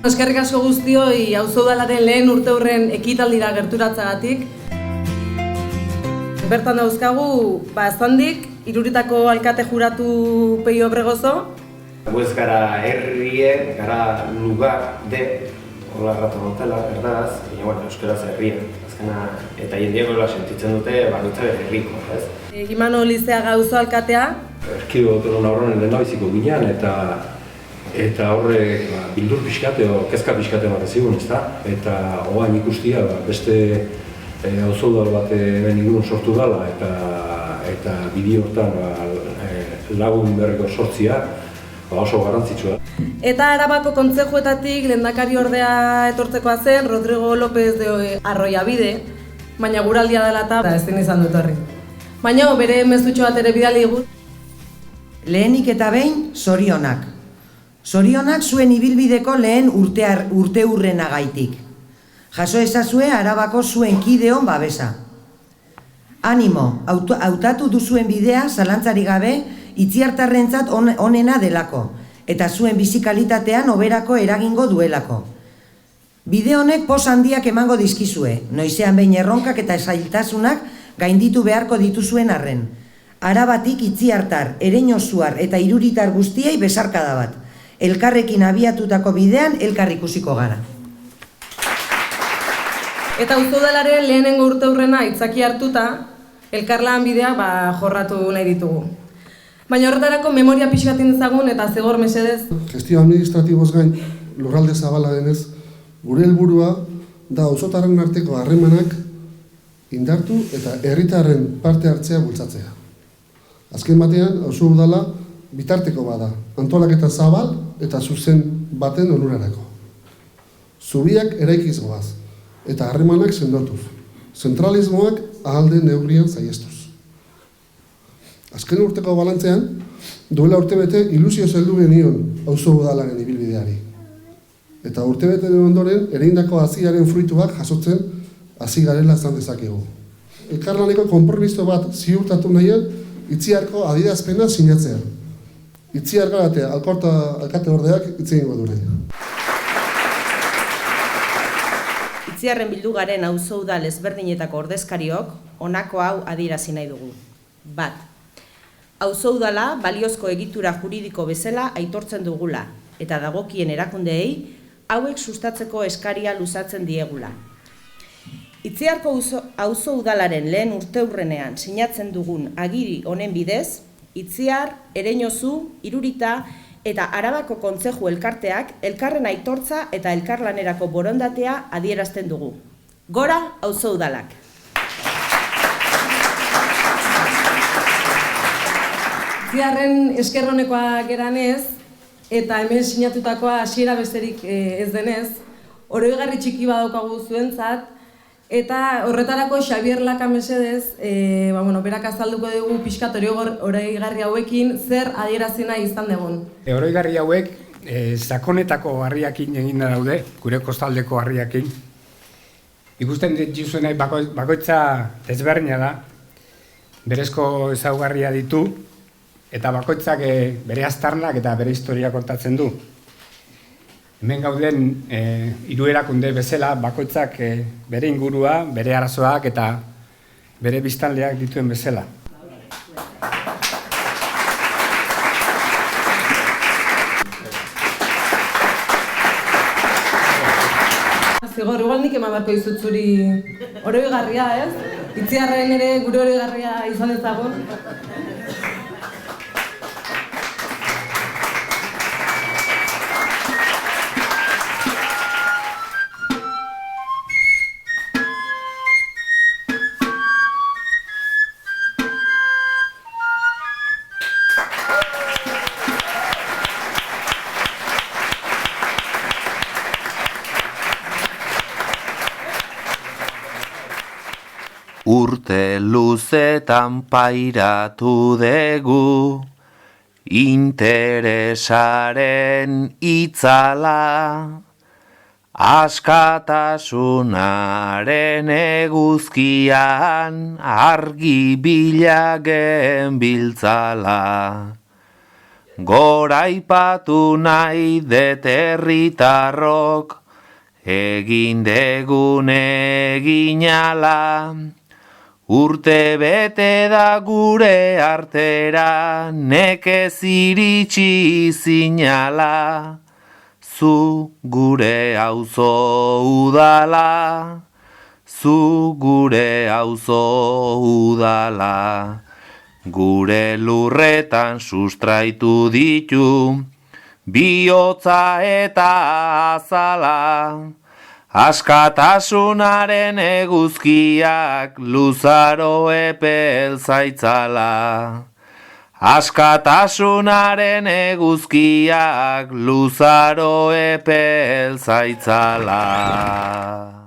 Eskerrik asko guztioi auzo udalaren lehen urteurren ekitaldira gerturatzagatik. Bertan dauzkagu, Zandik, Iruritako alkate juratu Peio Obregozo. Gu ez gara herrie, gara lugar de, hola rata notela, erdaz, baina euskaraz herria. Azkena, eta jendeagoela sentitzen dute, bakoitza herriko, ez? Gimano Lizeaga auzo alkatea. Erkidego autonomia horren lehendabiziko ginean eta horre bildur pixkate o kezka pixkate bat ezigun, ezta? Eta oain ikustia beste auzo udal bat ingurun sortu dela eta bideo hortan lagun berriko sortzia oso garrantzitsua. Eta Arabako kontzejuetatik lehendakari ordea etortzekoa zen Rodrigo López de Arroyabide, baina guraldia dela eta ezin izan dut horri. Baina bere mezutxo bat ere bidali gut. Lehenik eta behin, zorionak. Zorionak zuen ibilbideko lehen urteurrenagaitik. Jaso ezazue Arabako zuen kideon babesa. Animo, hautatu duzuen bidea zalantzari gabe itziartarrentzat onena delako, eta zuen bizikalitatean hoberako eragingo duelako. Bide honek poz handiak emango dizkizue, noizean behin erronkak eta zailtasunak gainditu beharko dituzuen arren. Arabatik Itziartar, Ereñozuar eta Iruritar guztiei besarkada bat. Elkarrekin abiatutako bidean elkar ikusiko gara. Eta auzo udalaren lehenengo urteurrena aitzaki hartuta, elkarlan bidea jorratu nahi ditugu. Baina horretarako memoria pixkatin ezagun eta zegor mesedez. Gestio administratiboz gain, lurralde zabala denez, gure helburua da auzotarren arteko harremanak indartu eta herritarren parte hartzea bultzatzea. Azken batean, auzo udala bitarteko bada, antolaketa zabal eta zuzen baten onurarako. Zubiak eraikiz goaz, eta harremanak sendotuz, zentralismoak ahalde neurrian saiestuz. Azken urteko balantzean, duela urtebete ilusio zeldu genion auzo udalaren ibilbideari. Eta urtebete ondoren ereindako haziaren fruituak jasotzen hasi garela esan dezakegu. Elkarlaneko konpromiso bat ziurtatu nahian, Itziarko adierazpena sinatzea. Itziar garatea, alkate ordeak hitz egingo du nahi. Itziarren bildu garen auzo udal ezberdinetako ordezkariok honako hau adierazi nahi dugu. 1. Auzo udala baliozko egitura juridiko bezala aitortzen dugula eta dagokien erakundeei hauek sustatzeko eskaria luzatzen diegula. Itziarko auzo udalaren lehen urteurrenean sinatzen dugun agiri honen bidez, Itziar, Ereñozu, Irurita eta Arabako kontzeju elkarteak elkarren aitortza eta elkarlanerako borondatea adierazten dugu. Gora auzo udalak! Itziarren eskerronekoa geranez eta hemen sinatutakoa hasiera besterik ez denez, oroigarri txiki badaukagu zuentzat, eta horretarako Xabier Laka mesedez, berak azalduko dugu pixkat oroigarri hauekin zer adierazi nahi izan dugun. Oroigarri hauek sakonetako harriakin eginda daude, gure kostaldeko harriakin. Ikusten dituzuen bakoitza desberdina da, berezko ezaugarria ditu, eta bakoitzak bere aztarnak eta bere historia kontatzen du. Hemen gauden hiru erakunde bezala bakoitzak bere ingurua, bere arazoak eta bere biztanleak dituen bezala. Zigor, igual nik eman beharko dizut zuri oroigarria, ez? Itziarren ere gure oroigarria izan dezagun. Urte luzetan pairatu dugu, interesaren itzala, askatasunaren eguzkian argi bila genbiltzala. goraipatu nahi deterritarrok, egin degun eginala, urte bete da gure artera, nekez iritsi zinala, zu gure auzo udala, zu gure auzo udala. Gure lurretan sustraitu ditu, bihotza eta azala, askatasunaren eguzkiak luzaro epel zaitzala. Askatasunaren eguzkiak luzaro epel zaitzala.